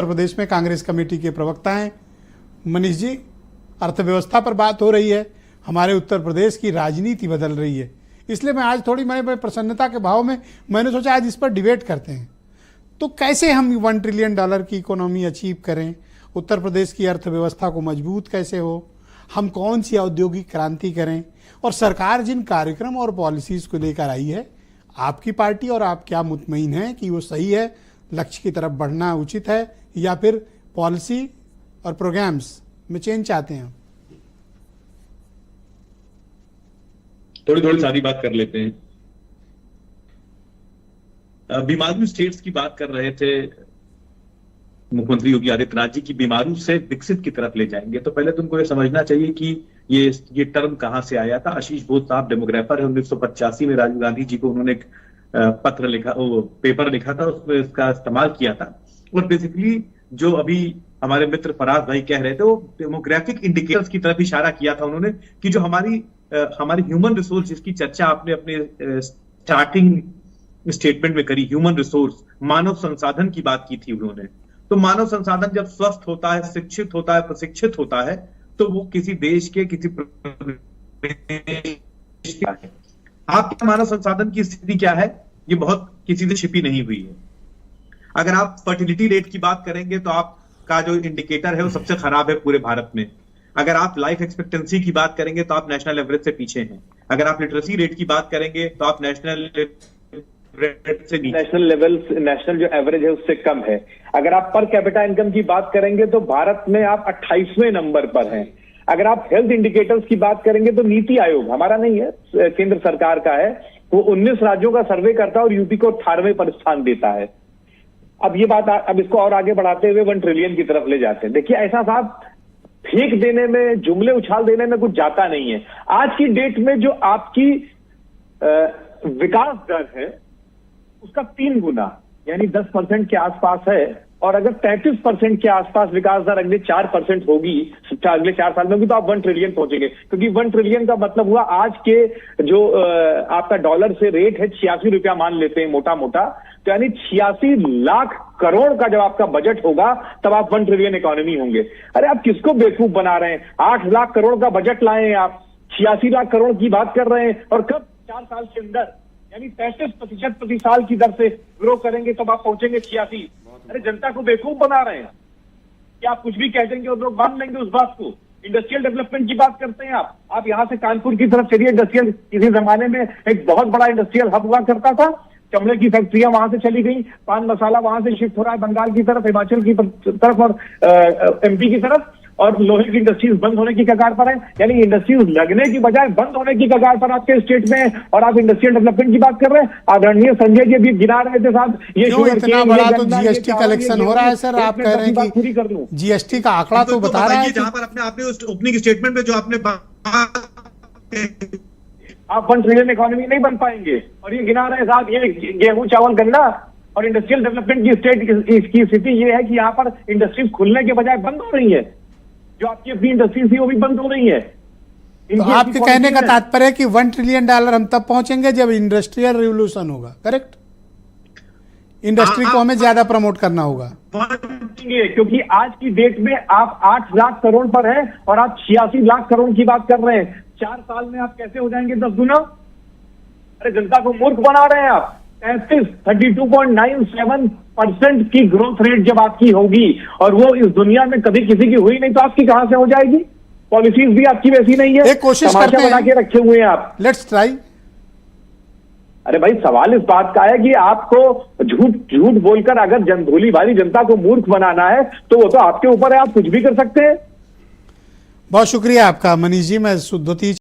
उत्तर प्रदेश में कांग्रेस कमेटी के प्रवक्ता हैं। मनीष जी, अर्थव्यवस्था पर बात हो रही है, हमारे उत्तर प्रदेश की राजनीति बदल रही है, इसलिए मैं आज थोड़ी मैंने प्रसन्नता के भाव में मैंने सोचा आज इस पर डिबेट करते हैं। तो कैसे हम $1 ट्रिलियन की इकोनॉमी अचीव करें, उत्तर प्रदेश की अर्थव्यवस्था को मजबूत कैसे हो, हम कौन सी औद्योगिक क्रांति करें, और सरकार जिन कार्यक्रम और पॉलिसीज़ को लेकर आई है, आपकी पार्टी और आप क्या मुतमईन हैं कि वो सही है, लक्ष्य की तरफ बढ़ना उचित है, या फिर पॉलिसी और प्रोग्राम्स में चेंज चाहते हैं? थोड़ी थोड़ी सारी बात कर लेते हैं। बीमारू स्टेट्स की बात कर रहे थे मुख्यमंत्री योगी आदित्यनाथ जी की, बीमारू से विकसित की तरफ ले जाएंगे। तो पहले तुमको ये समझना चाहिए कि ये टर्म कहां से आया था। आशीष बोस साहब डेमोग्राफर है, 1985 में राजीव गांधी जी को उन्होंने एक पत्र लिखा, वो पेपर लिखा था, उसमें इसका इस्तेमाल किया था। और बेसिकली जो अभी हमारे मित्र फराज भाई कह रहे थे, वो डेमोग्राफिक इंडिकेटर्स की तरफ इशारा किया था उन्होंने, कि जो हमारी ह्यूमन रिसोर्स जिसकी चर्चा आपने अपने स्टार्टिंग स्टेटमेंट में करी, ह्यूमन रिसोर्स, मानव संसाधन की बात की थी उन्होंने। तो मानव संसाधन जब स्वस्थ होता है, शिक्षित होता है, प्रशिक्षित होता है, तो वो किसी देश के किसी आपके मानव संसाधन की स्थिति क्या है, ये बहुत किसी से छिपी नहीं हुई है। अगर आप फर्टिलिटी रेट की बात करेंगे तो आपका जो इंडिकेटर है वो सबसे खराब है पूरे भारत में। अगर आप लाइफ एक्सपेक्टेंसी की बात करेंगे तो आप नेशनल एवरेज से पीछे हैं। अगर आप लिटरेसी रेट की बात करेंगे तो आप नेशनल जो एवरेज है उससे कम है। अगर आप पर कैपिटा इनकम की बात करेंगे तो भारत में आप 28वें नंबर पर हैं। अगर आप हेल्थ इंडिकेटर्स की बात करेंगे तो नीति आयोग, हमारा नहीं है, केंद्र सरकार का है, वो 19 राज्यों का सर्वे करता है और यूपी को 18वें पर स्थान देता है। अब ये बात, अब इसको और आगे बढ़ाते हुए 1 ट्रिलियन की तरफ ले जाते हैं। देखिए, ऐसा साहब फेंक देने में, जुमले उछाल देने में कुछ जाता नहीं है। आज की डेट में जो आपकी विकास दर है उसका 3 गुना यानी 10% के आसपास है, और अगर 33% के आसपास विकास दर अगले 4% होगी, अगले 4 साल में होगी, तो आप 1 ट्रिलियन पहुंचेंगे। क्योंकि 1 ट्रिलियन का मतलब हुआ आज के जो आपका डॉलर से रेट है 86 रुपया मान लेते हैं मोटा मोटा, तो यानी 86 लाख करोड़ का जब आपका बजट होगा तब आप 1 ट्रिलियन इकोनॉमी होंगे। अरे आप किसको बेवकूफ बना रहे हैं? 8 लाख करोड़ का बजट लाए हैं आप, 86 लाख करोड़ की बात कर रहे हैं, और कब? 4 साल के अंदर, यानी 33% प्रति साल की दर से ग्रो करेंगे तब आप पहुंचेंगे 86। अरे जनता को बेवकूफ बना रहे हैं क्या? आप कुछ भी कह देंगे और लोग मान लेंगे उस बात को। इंडस्ट्रियल डेवलपमेंट की बात करते हैं आप यहां से कानपुर की तरफ चलिए। इंडस्ट्रियल, किसी जमाने में एक बहुत बड़ा इंडस्ट्रियल हब हुआ करता था, चमड़े की फैक्ट्रियां वहां से चली गई, पान मसाला वहां से शिफ्ट हो रहा है बंगाल की तरफ, हिमाचल की तरफ और एमपी की तरफ, और लोहे की इंडस्ट्रीज बंद होने की कगार पर है। यानी इंडस्ट्रीज लगने की बजाय बंद होने की कगार पर आपके स्टेट में है, और आप इंडस्ट्रियल डेवलपमेंट की बात कर रहे हैं। आदरणीय संजय जी अभी गिना रहे थे साहब, ये इतना बड़ा तो जीएसटी कलेक्शन हो रहा है सर, आप कह रहे हैं कि पूरी कर दूं, जीएसटी का आंकड़ा तो बता रहा है जहां पर आपने उस ओपनिंग स्टेटमेंट में जो आपने आप 1 ट्रिलियन इकोनॉमी नहीं बन पाएंगे। और ये गिना रहे हैं साहब, ये गेहूं चावल गन्ना और इंडस्ट्रियल डेवलपमेंट की स्टेट की स्थिति ये है कि यहाँ पर इंडस्ट्रीज खुलने के बजाय बंद हो रही है। जो आपकी अपनी इंडस्ट्रीज थी वो भी बंद हो रही है। तो आपके कहने का तात्पर्य है कि $1 ट्रिलियन हम तब पहुंचेंगे जब इंडस्ट्रियल रिवोल्यूशन होगा, करेक्ट? इंडस्ट्री को हमें ज्यादा प्रमोट करना होगा, क्योंकि आज की डेट में आप 8 लाख करोड़ पर हैं और आप 86 लाख करोड़ की बात कर रहे हैं। 4 साल में आप कैसे हो जाएंगे 10 गुना? अरे जनता को मूर्ख बना रहे हैं आप। 32.97% की ग्रोथ रेट जब आपकी होगी, और वो इस दुनिया में कभी किसी की हुई नहीं, तो आपकी कहां से हो जाएगी? पॉलिसीज भी आपकी वैसी नहीं है, एक कोशिश करते हैं, बना के रखे हुए हैं आप। Let's try. अरे भाई, सवाल इस बात का है कि आपको झूठ बोलकर अगर भोली भाली जनता को मूर्ख बनाना है तो वो तो आपके ऊपर है, आप कुछ भी कर सकते हैं। बहुत शुक्रिया आपका मनीष जी। मैं शुद्धोती